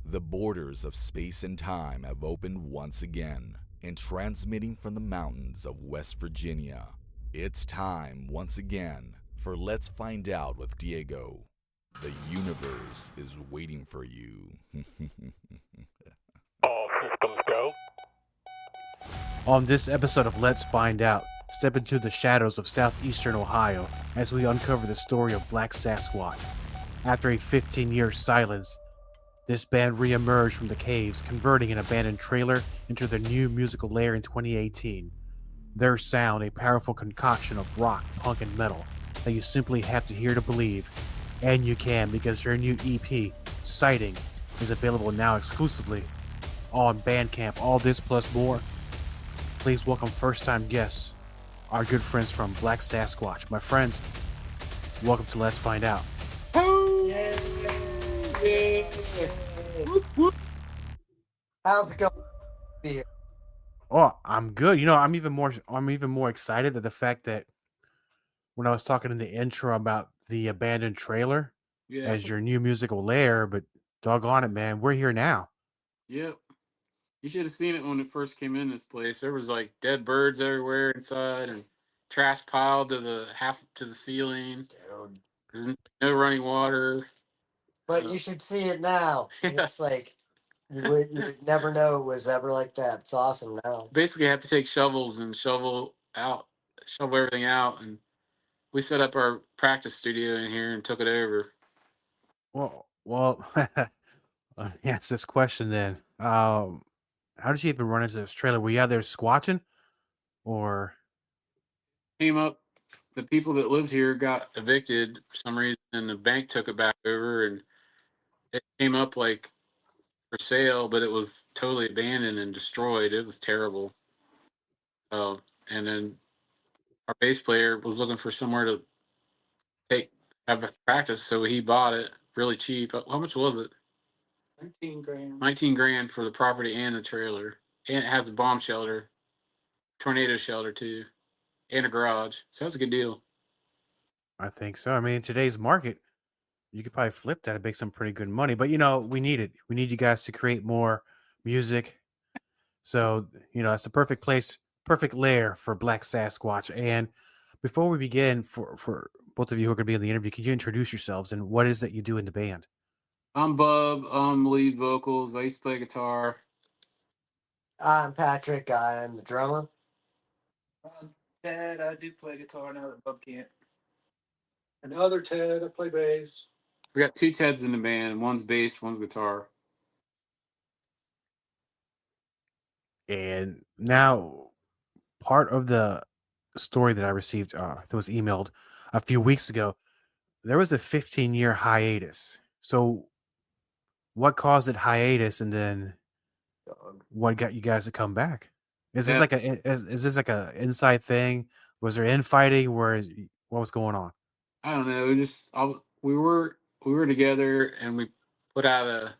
The borders of space and time have opened once again, and transmitting from the mountains of West Virginia, it's time once again for Let's Find Out with Diego. The universe is waiting for you. All systems go. On this episode of Let's Find Out, step into the shadows of southeastern Ohio as we uncover the story of Black Sasquatch. After a 15-year silence, this band re-emerged from the caves, converting an abandoned trailer into their new musical lair in 2018. Their sound, a powerful concoction of rock, punk, and metal that you simply have to hear to believe. And you can, because their new EP, Sighting, is available now exclusively on Bandcamp. All this plus more. Please welcome first-time guests, our good friends from Black Sasquatch. My friends, welcome to Let's Find Out. How's it going? Here? Oh, I'm good. I'm even more excited at the fact that when I was talking in the intro about the abandoned trailer as your new musical lair, but doggone it, man, we're here now. Yep. You should have seen it when it first came in this place. There was like dead birds everywhere inside and trash piled to the ceiling. Dude. There's no running water. But you should see it now. Yeah. It's like you would never know it was ever like that. It's awesome now. Basically, I had to take shovels and shovel everything out, and we set up our practice studio in here and took it over. Well, let me ask this question then. How did you even run into this trailer? Were you out there squatching, or Came up, the people that lived here got evicted for some reason, and the bank took it back over, and it came up like for sale, but it was totally abandoned and destroyed. It was terrible. And then our bass player was looking for somewhere to have a practice, so he bought it really cheap. How much was it? 19 grand. 19 grand for the property and the trailer, and it has a bomb shelter, tornado shelter too, and a garage. So that's a good deal. I think so. I mean, in today's market, you could probably flip that and make some pretty good money. But we need it. We need you guys to create more music. So it's the perfect lair for Black Sasquatch. And before we begin, for both of you who are going to be in the interview, could you introduce yourselves and what is that you do in the band? I'm Bub. I'm lead vocals. I used to play guitar. I'm Patrick. I'm the drummer. Ted, I do play guitar now that Bub can't. And the other Ted, I play bass. We got two Teds in the band. One's bass, one's guitar. And now, part of the story that I received that was emailed a few weeks ago, there was a 15-year hiatus. So what caused it hiatus, and then what got you guys to come back? Is this like a inside thing? Was there infighting? What was going on? I don't know. We were together, and we put out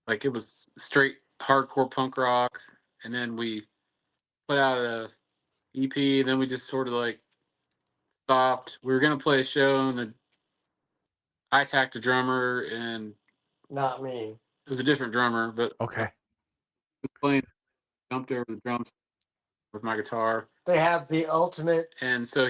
it was straight hardcore punk rock, and then we put out a EP, and then we just sort of like stopped. We were gonna play a show, and I attacked a drummer, and Not me. it was a different drummer, but Okay. I was playing, jumped over the drums with my guitar, They have the ultimate and so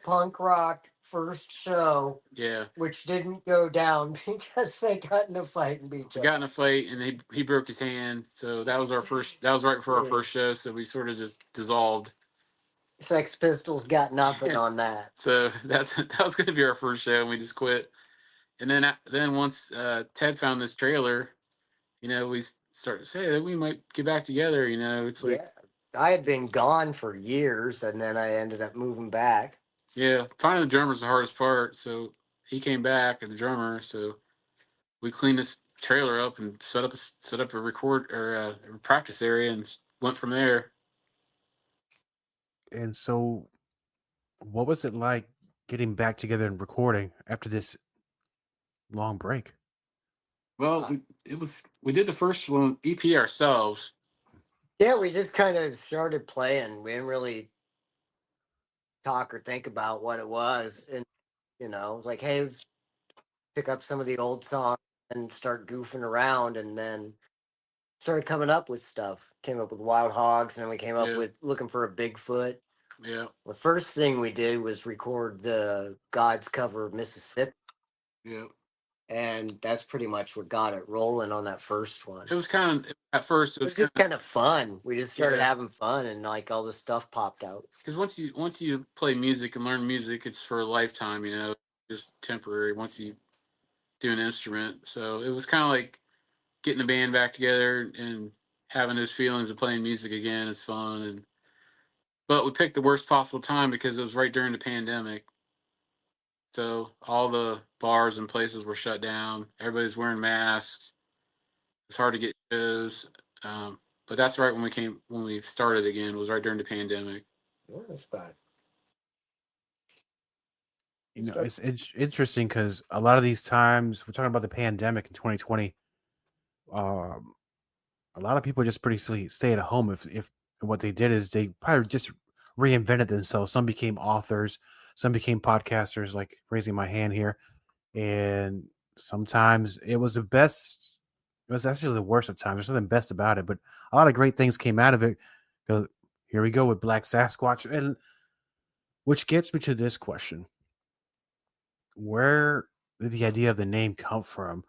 punk rock first show, yeah, which didn't go down because they got in a fight and beat each we other. got in a fight, and he broke his hand. So that was that was right before our first show. So we sort of just dissolved. Sex Pistols got nothing on that. So that was going to be our first show, and we just quit. And then once Ted found this trailer, we started to say that we might get back together. It's like, I had been gone for years, and then I ended up moving back. yeah, finding the drummer's the hardest part. So he came back as the drummer. So we cleaned this trailer up and set up a record or a practice area and went from there. And so, what was it like getting back together and recording after this long break? Well, we did the first one EP ourselves. Yeah, we just kind of started playing. We didn't really talk or think about what it was. And, it was like, hey, let's pick up some of the old songs, and start goofing around, and then started coming up with stuff. Came up with wild hogs, and then we came up Yeah. with looking for a Bigfoot. Yeah. The first thing we did was record the God's cover of Mississippi, Yeah. and that's pretty much what got it rolling on that first one. It was kind of at first. It It was was just kind of fun. We just started Yeah. having fun, and like all this stuff popped out. because once you play music and learn music, it's for a lifetime. Just temporary. Once you do an instrument, so it was kind of like getting the band back together and having those feelings of playing music again is fun. But we picked the worst possible time because it was right during the pandemic. So all the bars and places were shut down. Everybody's wearing masks. It's hard to get shows. But that's right when we started again. It was right during the pandemic. Yeah, that's bad. It's interesting because a lot of these times we're talking about the pandemic in 2020. A lot of people just pretty stay at home. If what they did is they probably just reinvented themselves. Some became authors, some became podcasters, like raising my hand here. And sometimes it was the best. It was actually the worst of times. There's nothing best about it, but a lot of great things came out of it. Here we go with Black Sasquatch, and which gets me to this question: where did the idea of the name come from?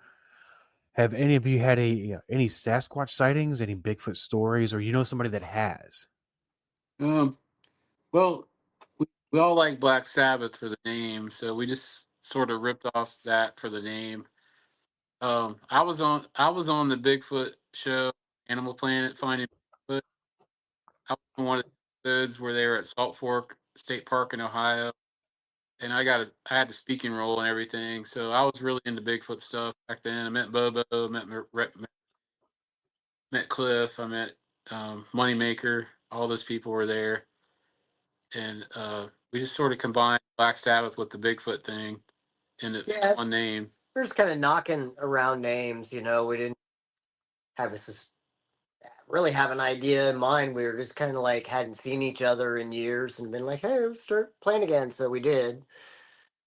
Have any of you had any Sasquatch sightings, any Bigfoot stories, or somebody that has? Um, well, we all like Black Sabbath for the name, so we just sort of ripped off that for the name. I was on the Bigfoot show, Animal Planet, finding Bigfoot. I was on one of the episodes where they were at Salt Fork State Park in Ohio, and I had the speaking role and everything. So I was really into Bigfoot stuff back then. I met Bobo, met Cliff, I met Moneymaker. All those people were there, and we just sort of combined Black Sabbath with the Bigfoot thing, and it's one name. We're just kind of knocking around names. We didn't have really have an idea in mind. We were just kind of like hadn't seen each other in years and been like, hey, let's start playing again. So we did.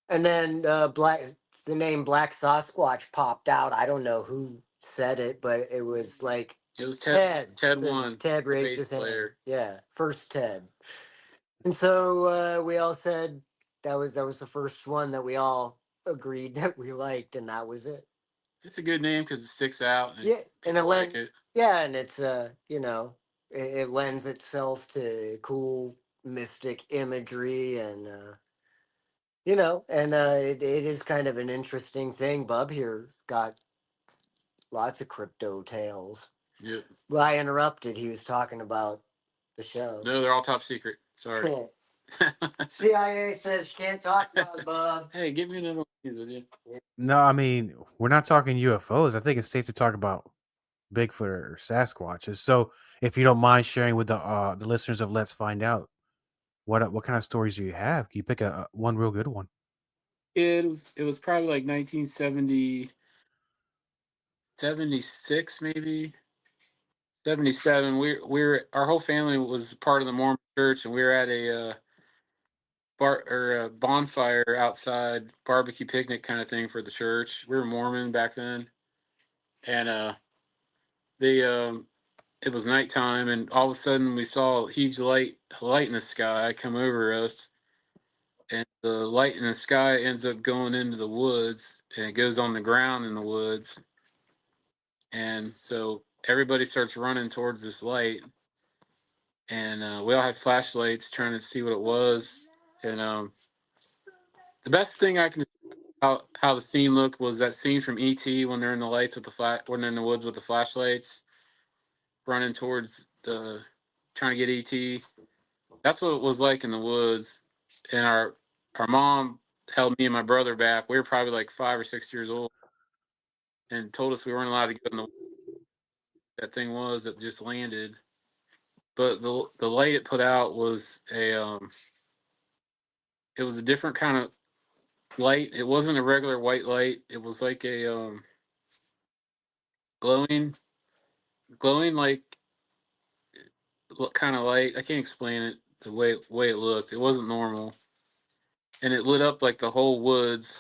And then the name Black Sasquatch popped out. I don't know who said it, but it was like It was Ted. Ted one. Ted raised his hand. Yeah, first Ted. And so we all said that was the first one that we all agreed that we liked, and that was it. It's a good name because it sticks out. Yeah, and it like it. Yeah, and it's it lends itself to cool mystic imagery, and it is kind of an interesting thing. Bub here got lots of crypto tales. Yep. Well, I interrupted. He was talking about the show. No, they're all top secret. Sorry. CIA says you can't talk about it, Bub. Hey, give me another one, would you? No, I mean, we're not talking UFOs. I think it's safe to talk about Bigfoot or Sasquatches. So, if you don't mind sharing with the listeners of Let's Find Out, what kind of stories do you have? Can you pick a one real good one? It was probably like 1970, 76 maybe, 77. Our whole family was part of the Mormon church, and we were at a a bonfire outside, barbecue picnic kind of thing for the church. We were Mormon back then, and they it was nighttime, and all of a sudden we saw a huge light in the sky come over us, and the light in the sky ends up going into the woods, and it goes on the ground in the woods, and so everybody starts running towards this light, and we all had flashlights trying to see what it was, and the best thing I can how the scene looked was that scene from E.T. when they're in the lights with when they're in the woods with the flashlights, running towards trying to get ET. That's what it was like in the woods. And our mom held me and my brother back. We were probably like 5 or 6 years old, and told us we weren't allowed to go in the that thing was that just landed. But the light it put out was it was a different kind of light. It wasn't a regular white light. It was like a glowing like kind of light. I can't explain it the way it looked. It wasn't normal, and it lit up like the whole woods.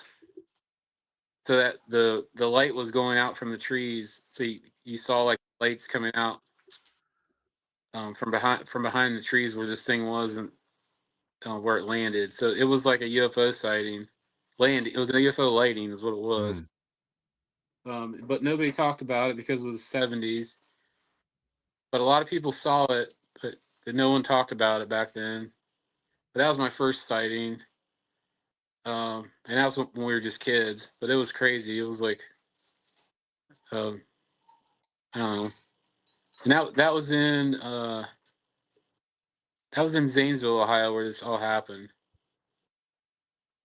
so that the light was going out from the trees. So you saw like lights coming out from behind the trees where this thing was, and where it landed. So it was like a UFO sighting. It was a UFO lighting, is what it was. But nobody talked about it because it was the 70s. But a lot of people saw it, but no one talked about it back then. But that was my first sighting. And that was when we were just kids. But it was crazy. It was like, um, I don't know. And that was in Zanesville, Ohio, where this all happened.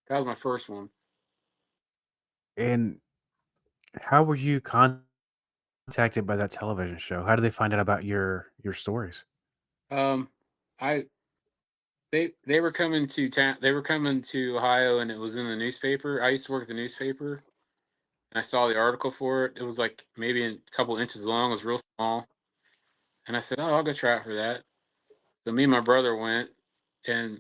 That was my first one. And how were you contacted by that television show? How did they find out about your stories? Um, I they were coming to town. They were coming to Ohio, and it was in the newspaper. I used to work at the newspaper, and I saw the article for it. It was like maybe a couple inches long. It was real small, and I said, "Oh, I'll go try it for that." So me and my brother went, and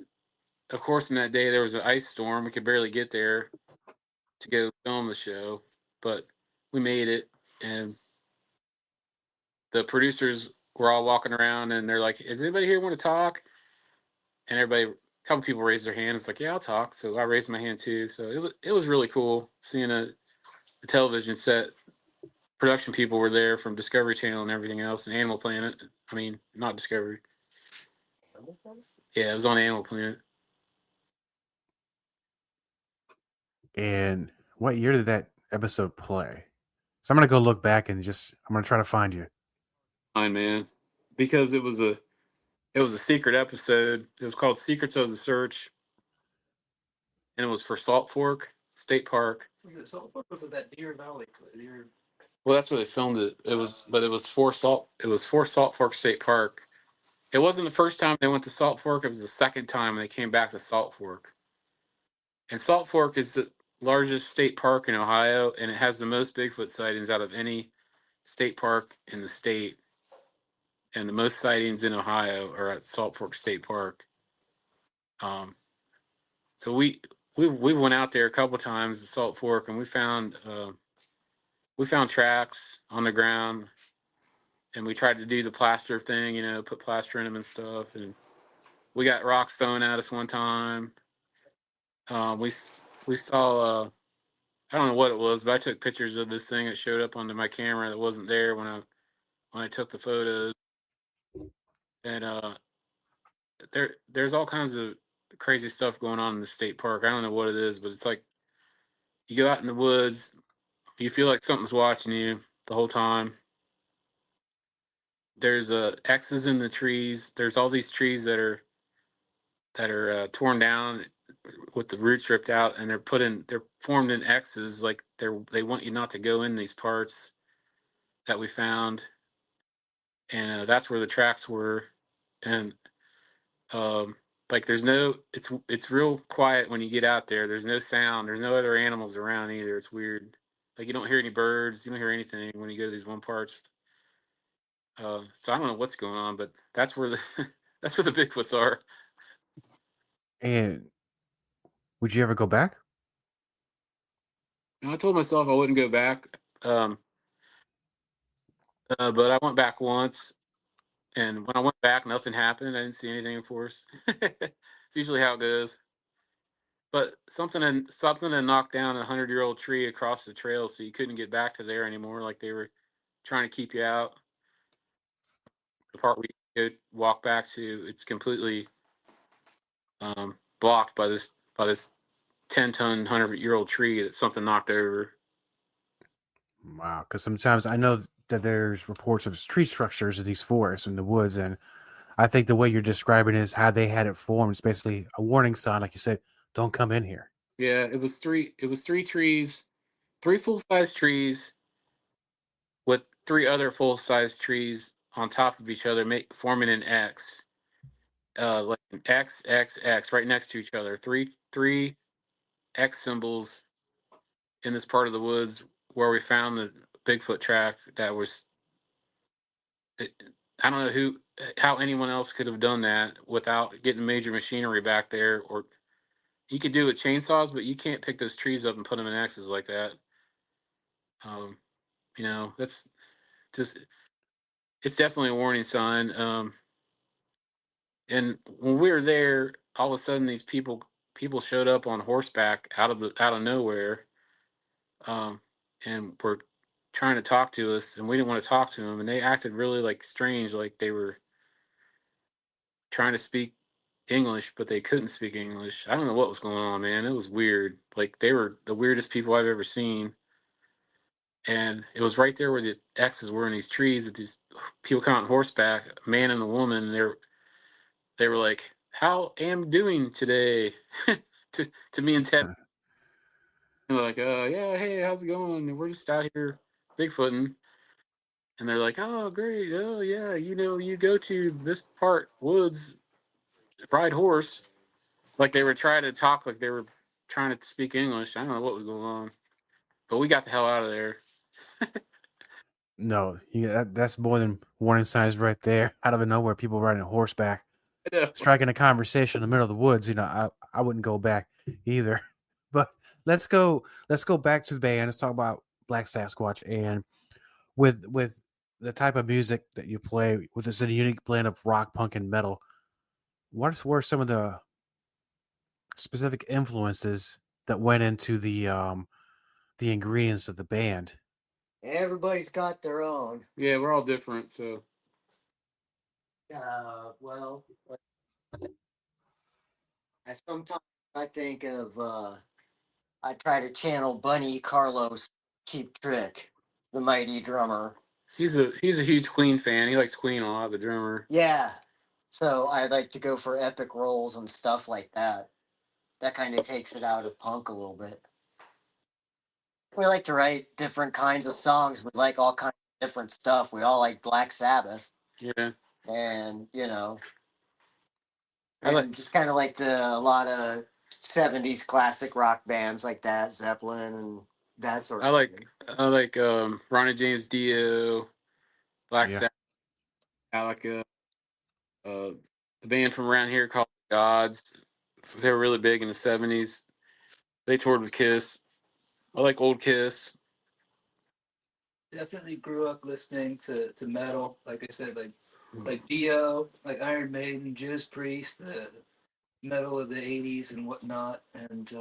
of course, in that day there was an ice storm. We could barely get there to go film the show, but we made it, and the producers were all walking around, and they're like, "Does anybody here want to talk?" And a couple people raised their hand. It's like, "Yeah, I'll talk." So I raised my hand too. So it was really cool seeing a television set. Production people were there from Discovery Channel and everything else, and Animal Planet. I mean, not Discovery. Yeah, it was on Animal Planet. And what year did that episode play? So I'm gonna go look back and I'm gonna try to find you. Fine, man, because it was a secret episode. It was called Secrets of the Search, and it was for Salt Fork State Park. Was it Salt Fork? Was it that Deer Valley? Deer. Well, that's where they filmed it. It was for Salt Fork State Park. It wasn't the first time they went to Salt Fork. It was the second time they came back to Salt Fork. And Salt Fork is the largest state park in Ohio, and it has the most Bigfoot sightings out of any state park in the state. And the most sightings in Ohio are at Salt Fork State Park. So we went out there a couple times to Salt Fork, and we found tracks on the ground, and we tried to do the plaster thing, put plaster in them and stuff, and we got rocks thrown at us one time. We saw I don't know what it was, but I took pictures of this thing that showed up onto my camera that wasn't there when I took the photos. And there's all kinds of crazy stuff going on in the state park. I don't know what it is, but it's like you go out in the woods, you feel like something's watching you the whole time. There's X's in the trees. There's all these trees that are torn down with the roots ripped out, and they're formed in X's, like they want you not to go in these parts that we found, and that's where the tracks were. And like it's real quiet when you get out there. There's no sound. There's no other animals around either. It's weird. Like you don't hear any birds. You don't hear anything when you go to these one parts. So I don't know what's going on, but that's where the that's where the Bigfoots are. And would you ever go back? And I told myself I wouldn't go back, but I went back once, and when I went back, nothing happened. I didn't see anything, of course. It's usually how it goes. But something had knocked down a 100-year-old tree across the trail, so you couldn't get back to there anymore. Like they were trying to keep you out. The part we go walk back to, it's completely blocked by this 10-ton 100-year-old tree that something knocked over. Wow, because sometimes I know that there's reports of tree structures in these forests in the woods, and I think the way you're describing is how they had it formed. It's basically a warning sign, like you said, don't come in here. Yeah, it was three trees, three full-size trees with three other full-size trees on top of each other, forming an X. Like an X, X, X, right next to each other. Three X symbols in this part of the woods where we found the Bigfoot track. I don't know how anyone else could have done that without getting major machinery back there. Or you could do it with chainsaws, but you can't pick those trees up and put them in X's like that. You know, that's just, it's definitely a warning sign. And when we were there, all of a sudden these people showed up on horseback out of nowhere, um, and were trying to talk to us, and we didn't want to talk to them, and they acted really like strange, like they were trying to speak English, but they couldn't speak English. I don't know what was going on, man. It was weird. Like they were the weirdest people I've ever seen. And it was right there where the X's were in these trees that these people come on horseback, a man and a woman, and they were like, "How am doing today?" to me and Ted. And they're like, yeah, hey, how's it going? And we're just out here Bigfooting. And they're like, oh, great. Oh, yeah, you know, you go to this part, woods, ride horse. Like they were trying to talk like they were trying to speak English. I don't know what was going on. But we got the hell out of there. No, that's more than warning signs right there. Out of nowhere, people riding a horseback, striking a conversation in the middle of the woods. You know, I wouldn't go back either. But let's go back to the band. Let's talk about Black Sasquatch, and with the type of music that you play, with this unique blend of rock, punk, and metal. What were some of the specific influences that went into the ingredients of the band? Everybody's got their own. Yeah, we're all different, so. Well, sometimes I think of, I try to channel Bunny Carlos Cheap Trick, the mighty drummer. He's a huge Queen fan. He likes Queen a lot, the drummer. Yeah. So I like to go for epic roles and stuff like that. That kind of takes it out of punk a little bit. We like to write different kinds of songs. We like all kinds of different stuff. We all like Black Sabbath. Yeah. And, you know, I like and just kind of like a lot of 70s classic rock bands like that, Zeppelin and that sort of thing. I like Ronnie James Dio, Black Yeah. Sabbath, Metallica, the band from around here called Gods. They were really big in the 70s. They toured with Kiss. I like old Kiss. Definitely grew up listening to metal. Like I said, like Dio, like Iron Maiden, Judas Priest, the metal of the '80s and whatnot, and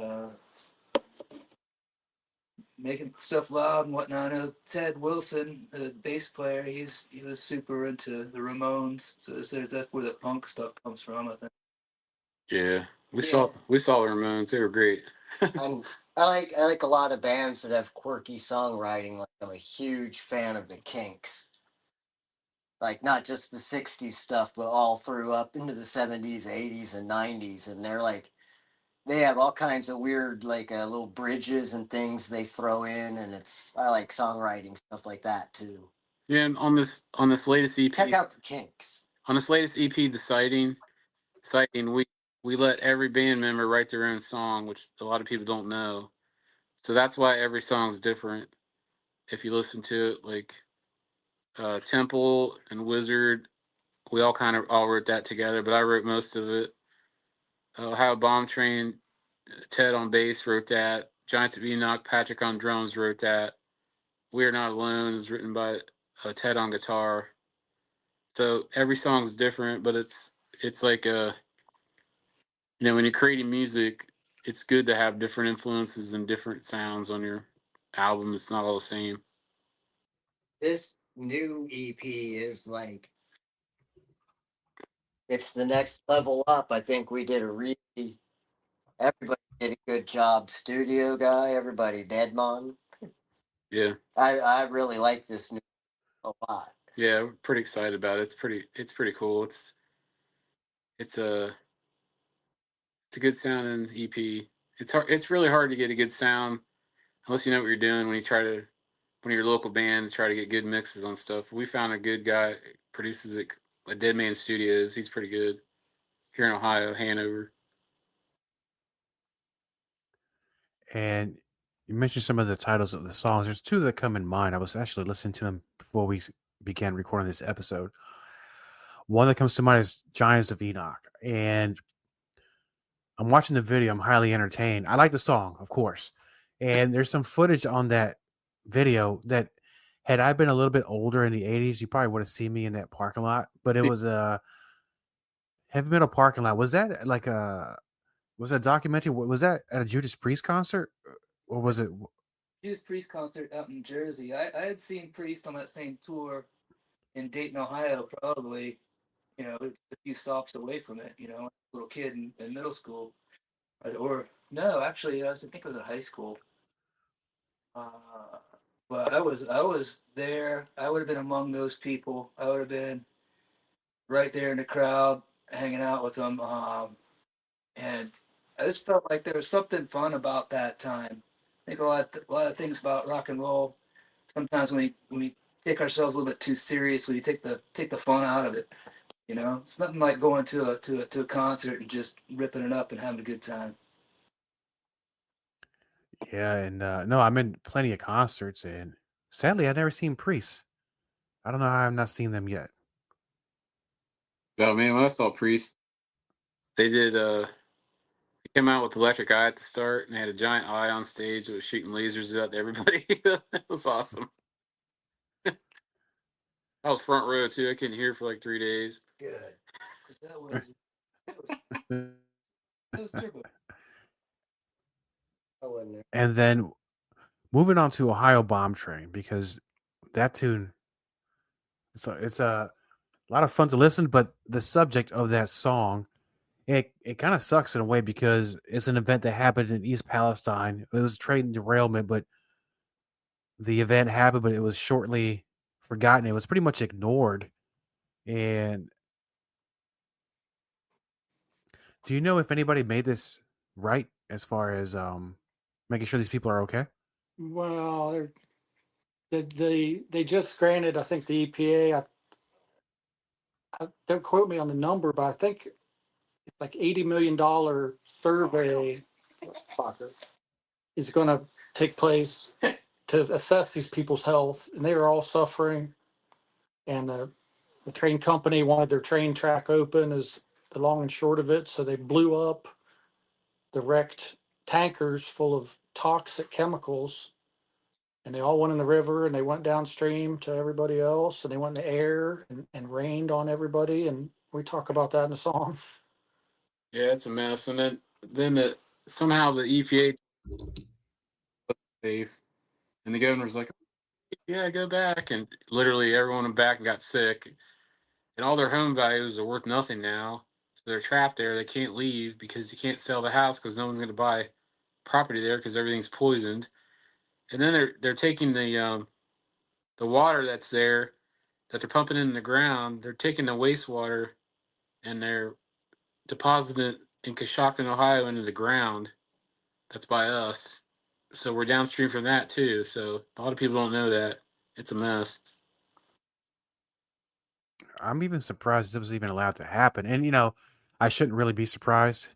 making stuff loud and whatnot. I know Ted Wilson, the bass player, he was super into the Ramones. So that's where the punk stuff comes from, I think. Yeah. We saw the Ramones. They were great. And I like a lot of bands that have quirky songwriting. Like I'm a huge fan of the Kinks. Like not just the '60s stuff, but all through up into the '70s, '80s, and '90s. And they're like they have all kinds of weird like little bridges and things they throw in, and I like songwriting stuff like that too. Yeah, and on this latest EP, Check out the Kinks. on this latest EP, the sighting, we let every band member write their own song, which a lot of people don't know. So that's why every song's different. If you listen to it, like Temple and Wizard, we all kind of all wrote that together, but I wrote most of it. Ohio Bomb Train, Ted on bass wrote that. Giants of Enoch, Patrick on drums wrote that. We Are Not Alone is written by Ted on guitar. So every song's different, but it's like when you're creating music, it's good to have different influences and different sounds on your album. It's not all the same. This new EP is like it's the next level up. I think we did everybody did a good job. Studio guy, everybody, Deadmon. Yeah. I really like this new a lot. Yeah, we're pretty excited about it. It's pretty cool. It's a good sounding EP. It's really hard to get a good sound unless you know what you're doing when you're a local band, try to get good mixes on stuff. We found a good guy produces it at Dead Man Studios. He's pretty good here in Ohio, Hanover. And you mentioned some of the titles of the songs. There's two that come in mind. I was actually listening to them before we began recording this episode. One that comes to mind is Giants of Enoch. And I'm watching the video. I'm highly entertained. I like the song, of course. And there's some footage on that video that had I been a little bit older in the 80s, you probably would have seen me in that parking lot. But it was a heavy metal parking lot. Was that like was that a documentary? Was that at a Judas Priest concert? Or was it? Judas Priest concert out in Jersey. I had seen Priest on that same tour in Dayton, Ohio, probably, a few stops away from it, little kid in middle school. Or, no, actually, I think it was in high school. But I was there. I would have been among those people. I would have been right there in the crowd, hanging out with them. And I just felt like there was something fun about that time. I think a lot of things about rock and roll. Sometimes when we take ourselves a little bit too seriously, we take the fun out of it. It's nothing like going to a concert and just ripping it up and having a good time. Yeah, and no, I'm in plenty of concerts, and sadly, I've never seen Priest. I don't know how I've not seen them yet. Oh man, when I saw Priest, they did they came out with Electric Eye at the start and they had a giant eye on stage that was shooting lasers out to everybody. It was awesome. I was front row too. I couldn't hear for like 3 days. Good. Because that was turbo. I wasn't there. And then moving on to Ohio Bomb Train, because that tune, it's a lot of fun to listen, but the subject of that song, it kind of sucks in a way because it's an event that happened in East Palestine. It was a train derailment, but the event happened, but it was shortly forgotten. It was pretty much ignored. And do you know if anybody made this right as far as making sure these people are okay? Well, they just granted, I think the EPA. Don't quote me on the number, but I think it's like $80 million survey is going to take place to assess these people's health, and they are all suffering. And the train company wanted their train track open, is the long and short of it. So they blew up the wrecked tankers full of toxic chemicals, and they all went in the river, and they went downstream to everybody else, and they went in the air and rained on everybody. And we talk about that in the song. Yeah, it's a mess. And then somehow the EPA safe, and the governor's like, "Yeah, go back." And literally everyone went back and got sick, and all their home values are worth nothing now. So they're trapped there. They can't leave because you can't sell the house because no one's going to buy property there because everything's poisoned. And then they're taking the water that's there that they're pumping in the ground. They're taking the wastewater and they're depositing it in Coshocton, Ohio, into the ground. That's by us. So we're downstream from that too. So a lot of people don't know that. It's a mess. I'm even surprised it was even allowed to happen. And I shouldn't really be surprised,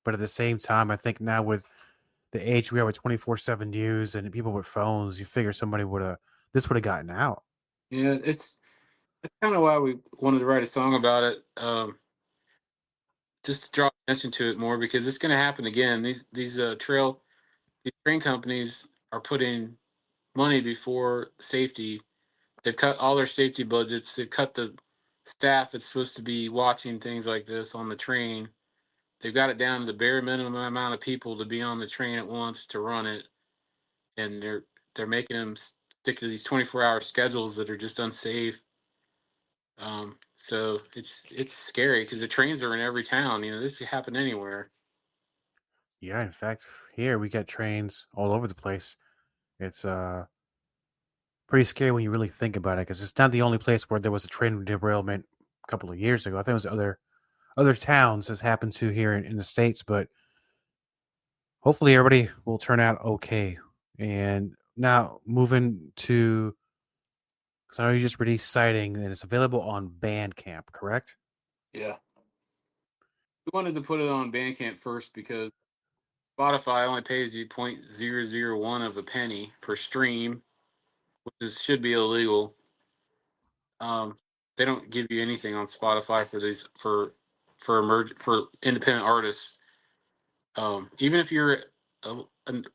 but at the same time, I think now with the age we are with 24/7 news and people with phones, you figure somebody would have gotten out. Yeah, that's kind of why we wanted to write a song about it. Just to draw attention to it more because it's going to happen again. These train companies are putting money before safety. They've cut all their safety budgets. They've cut the staff that's supposed to be watching things like this on the train. They've got it down to the bare minimum amount of people to be on the train at once to run it, and they're making them stick to these 24-hour schedules that are just unsafe. So it's scary because the trains are in every town. This could happen anywhere. Yeah, in fact, here we get trains all over the place. It's pretty scary when you really think about it, because it's not the only place where there was a train derailment a couple of years ago. I think it was other towns has happened to here in the States, but hopefully everybody will turn out okay. And now moving to, because I know you just released Sighting, and it's available on Bandcamp, correct? Yeah. We wanted to put it on Bandcamp first because Spotify only pays you 0.001 of a penny per stream, which should be illegal. They don't give you anything on Spotify for these for independent artists. Even if you're a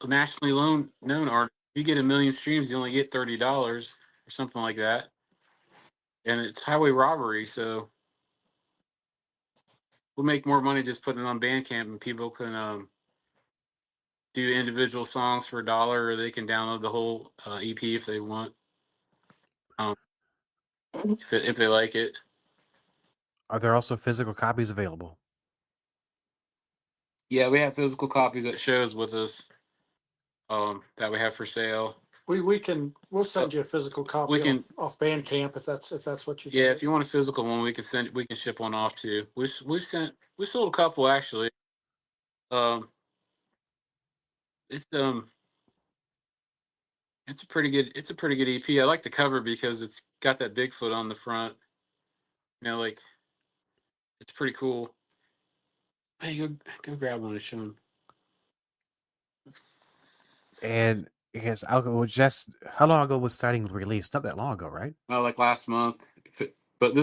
nationally known artist, you get 1 million streams, you only get $30 or something like that, and it's highway robbery. So we'll make more money just putting it on Bandcamp, and people can do individual songs for $1, or they can download the whole EP if they want, if they like it. Are there also physical copies available? Yeah, we have physical copies at shows with us that we have for sale. We'll send you a physical copy can- off Bandcamp if that's what you. Yeah, think. if you want a physical one, we can ship one off too. We sold a couple actually. It's it's a pretty good EP. I like the cover because it's got that Bigfoot on the front. You know, like it's pretty cool. Hey, go grab one and show them. And yes, I'll go. Just how long ago was Sighting released? Not that long ago, right? Well, like last month. But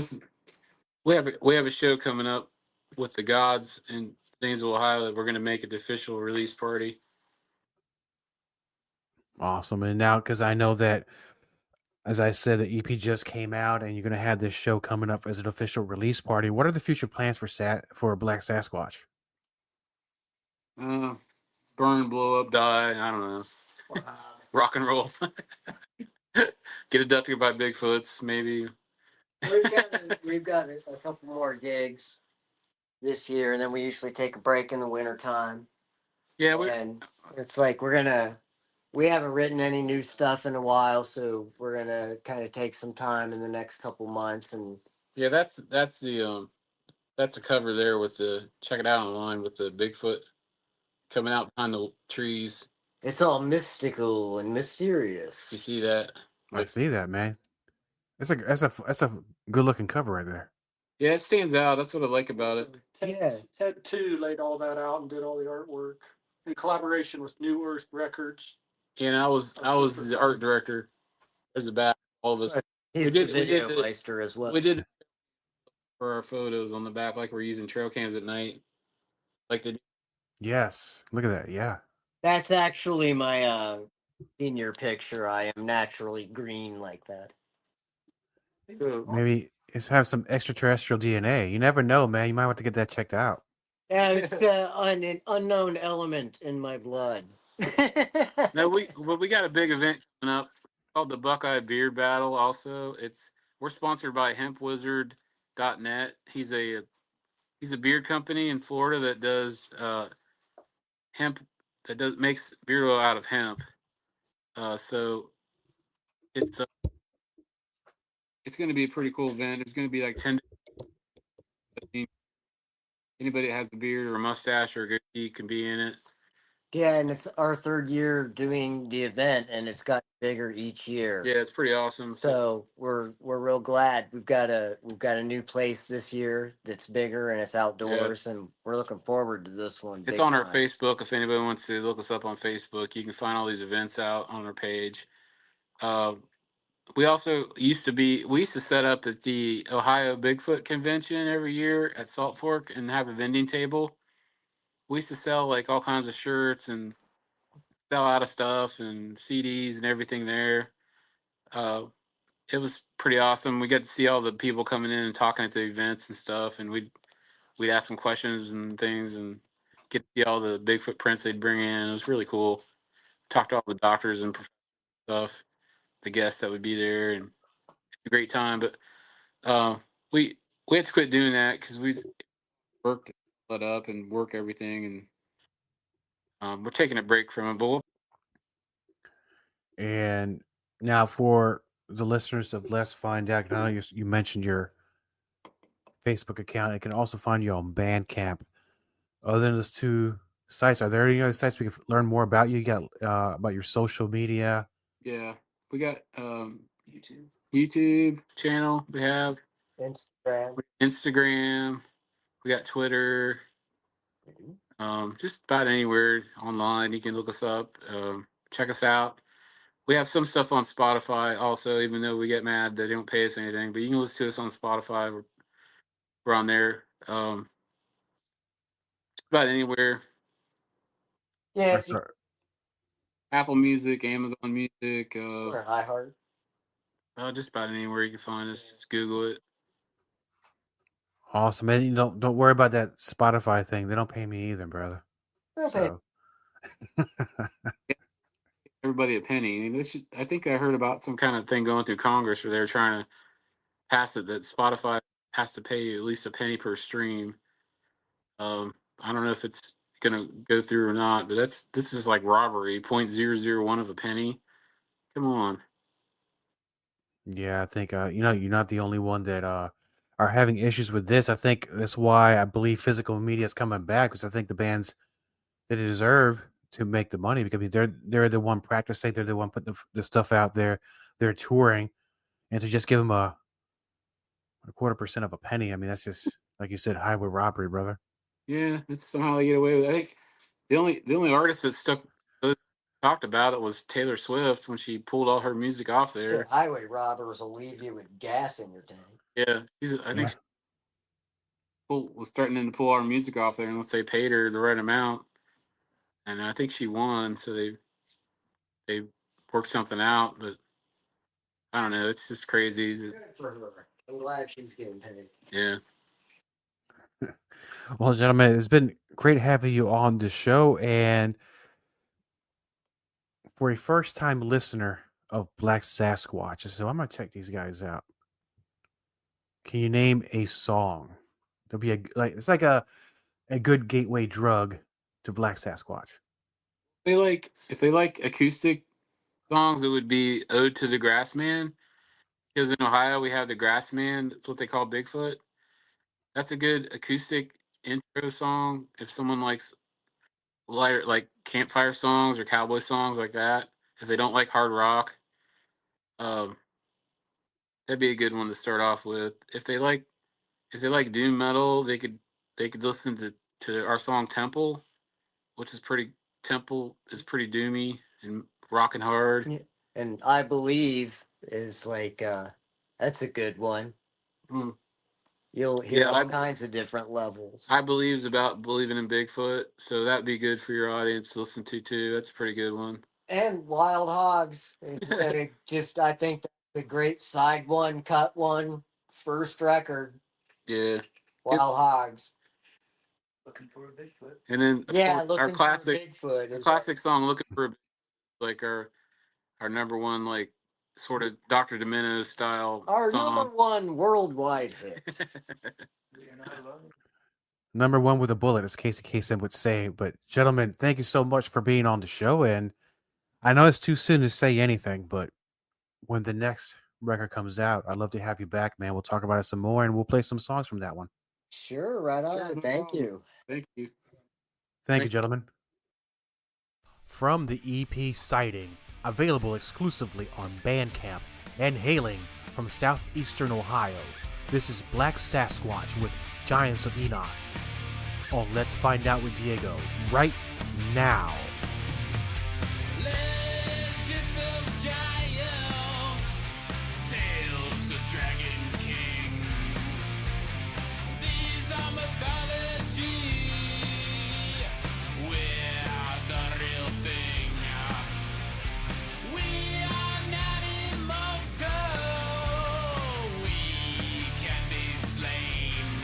we have a show coming up with the Gods in Zanesville, Ohio, that we're going to make it the official release party. Awesome. And now, because I know that, as I said, the EP just came out, and you're going to have this show coming up as an official release party. What are the future plans for Black Sasquatch? Burn, blow up, die. I don't know. Rock and roll. Get abducted by Bigfoots, maybe. We've got a couple more gigs this year, and then we usually take a break in the winter time. Yeah, and it's like we haven't written any new stuff in a while, so we're gonna kind of take some time in the next couple months. And yeah, that's the cover there with the, check it out online, with the Bigfoot coming out behind the trees. it's all mystical and mysterious. You see that? I see that, man. That's a good looking cover right there. Yeah, it stands out. That's what I like about it. Ted 2 laid all that out and did all the artwork in collaboration with New Earth Records. And I was the art director. There's the back, all of us. He's the video meister as well. We did for our photos on the back, like we're using trail cams at night. Like the Yes, look at that. Yeah, That's actually my senior picture. I am naturally green like that. maybe it's have some extraterrestrial DNA. You never know, man. You might want to get that checked out. Yeah, it's an unknown element in my blood. No, we got a big event coming up called the Buckeye Beard Battle. Also, we're sponsored by hempwizard.net. He's a beard company in Florida that does hemp, makes beard oil out of hemp. So it's going to be a pretty cool event. It's going to be like 10. Anybody that has a beard or a mustache or a goatee can be in it. Yeah, and it's our third year doing the event, and it's gotten bigger each year. Yeah, it's pretty awesome. So we're real glad we've got a new place this year that's bigger and it's outdoors, and we're looking forward to this one. It's on our Facebook. If anybody wants to look us up on Facebook, you can find all these events out on our page. We also used to set up at the Ohio Bigfoot Convention every year at Salt Fork and have a vending table. We used to sell like all kinds of shirts and sell out of stuff and CDs and everything there. It was pretty awesome. We got to see all the people coming in and talking at the events and stuff, and we'd ask them questions and things and get to see all the Bigfoot prints they'd bring in. It was really cool. Talk to all the doctors and stuff, the guests that would be there, and it's a great time. But we had to quit doing that because we worked it up and work everything, and we're taking a break from it. But And now for the listeners of Let's Find Out, I know you mentioned your Facebook account. It can also find you on Bandcamp. Other than those two sites, are there any other sites we can learn more about you? You got about your social media? yeah, we got YouTube channel. We have Instagram. We got Twitter. Just about anywhere online you can look us up. Check us out. We have some stuff on Spotify also, even though we get mad they don't pay us anything. But you can listen to us on Spotify. We're on there. Just about anywhere. Yeah. Apple Music, Amazon Music, Or iHeart. just about anywhere you can find us. Just Google it. Awesome, man. You don't worry about that Spotify thing. They don't pay me either, brother. Okay. So Everybody a penny. I mean, I think I heard about some kind of thing going through Congress where they're trying to pass it that Spotify has to pay you at least a penny per stream. I don't know if it's gonna go through or not, but this is like robbery, 0.001 of a penny. Come on. yeah, I think you're not the only one that are having issues with this. I think that's why I believe physical media is coming back, because I think the bands they deserve to make the money, because I mean, they're the one practicing, they're the one putting the stuff out there, they're touring, and to just give them a 0.25% of a penny, I mean, that's just like you said, highway robbery, brother. Yeah, it's somehow they get away with it. I think the only artist that talked about it was Taylor Swift when she pulled all her music off Sure, there. highway robbers will leave you with gas in your tank. Yeah, I think Yeah. she was threatening to pull all her music off there unless they paid her the right amount, and I think she won. So they worked something out, but I don't know. It's just crazy. Good for her. I'm glad she's getting paid. Yeah. Well, gentlemen, it's been great having you on the show, and for a first-time listener of Black Sasquatch, so I'm gonna check these guys out. Can you name a song? There'll be it's like a good gateway drug to Black Sasquatch. If they like acoustic songs, it would be "Ode to the Grassman." Because in Ohio we have the Grassman. That's what they call Bigfoot. That's a good acoustic intro song. If someone likes lighter, like campfire songs or cowboy songs like that, if they don't like hard rock, um, that'd be a good one to start off with. If they like doom metal, they could listen to our song Temple, which is pretty Temple is pretty doomy and rocking hard. Yeah. And I believe is like that's a good one. Mm. You'll hear Yeah, all kinds of different levels. I believe's about believing in Bigfoot, so that'd be good for your audience to listen to too. That's a pretty good one. And Wild Hogs. I think that's a great side one, cut one, first record. Yeah. Wild Hogs. Looking for a Bigfoot. And then Yeah, of course, our looking classic for Bigfoot. our classic song "Looking for a Bigfoot," like our number one, like sort of Dr. Demento style Our song. number one worldwide hit. Number one with a bullet, as Casey Kasem would say. But gentlemen, thank you so much for being on the show. And I know it's too soon to say anything, but when the next record comes out, I'd love to have you back, man. We'll talk about it some more, and we'll play some songs from that one. Sure, right on. Sure, no Thank problem. you. Thank you. Thank you, gentlemen. From the EP Sighting, available exclusively on Bandcamp and hailing from southeastern Ohio, this is Black Sasquatch with Giants of Enoch on Let's Find Out with Diego right now. Legends of giants, tales of dragon kings. These are mythology. We're the real thing. We are not immortal. We can be slain.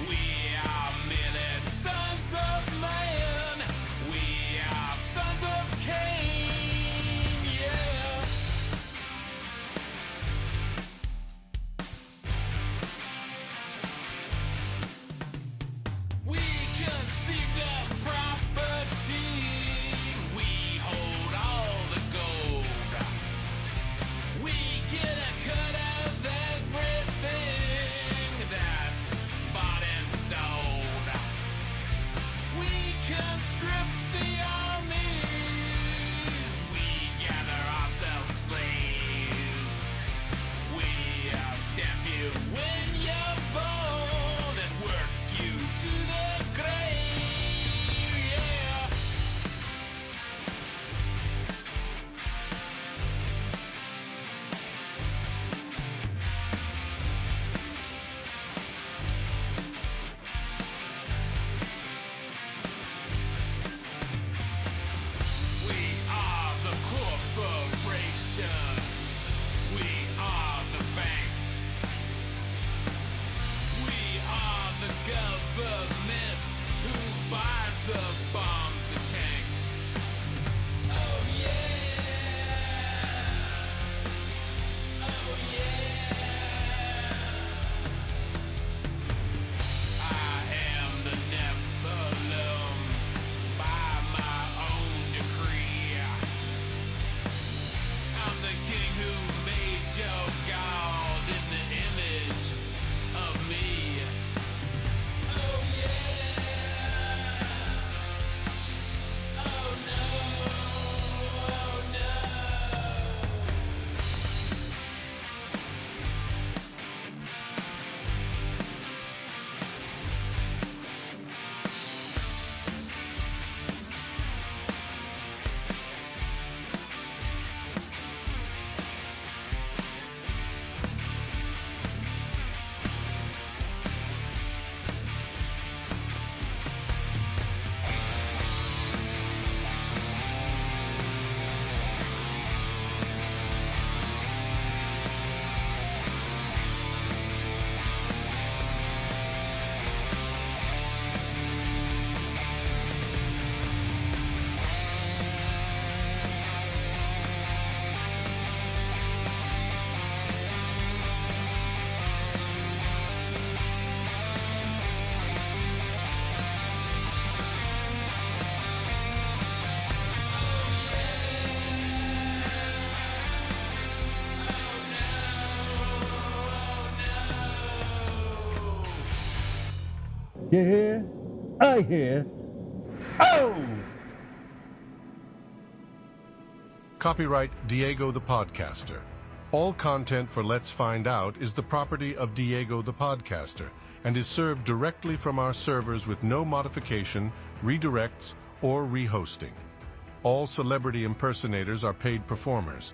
We are merely sons of man. You hear? I hear. Oh! Copyright Diego the Podcaster. All content for Let's Find Out is the property of Diego the Podcaster and is served directly from our servers with no modification, redirects, or rehosting. All celebrity impersonators are paid performers.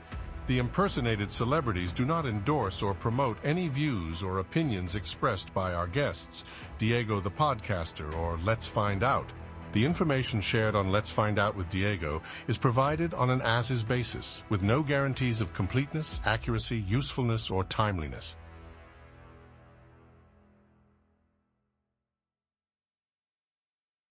The impersonated celebrities do not endorse or promote any views or opinions expressed by our guests, Diego the Podcaster, or Let's Find Out. The information shared on Let's Find Out with Diego is provided on an as-is basis, with no guarantees of completeness, accuracy, usefulness, or timeliness.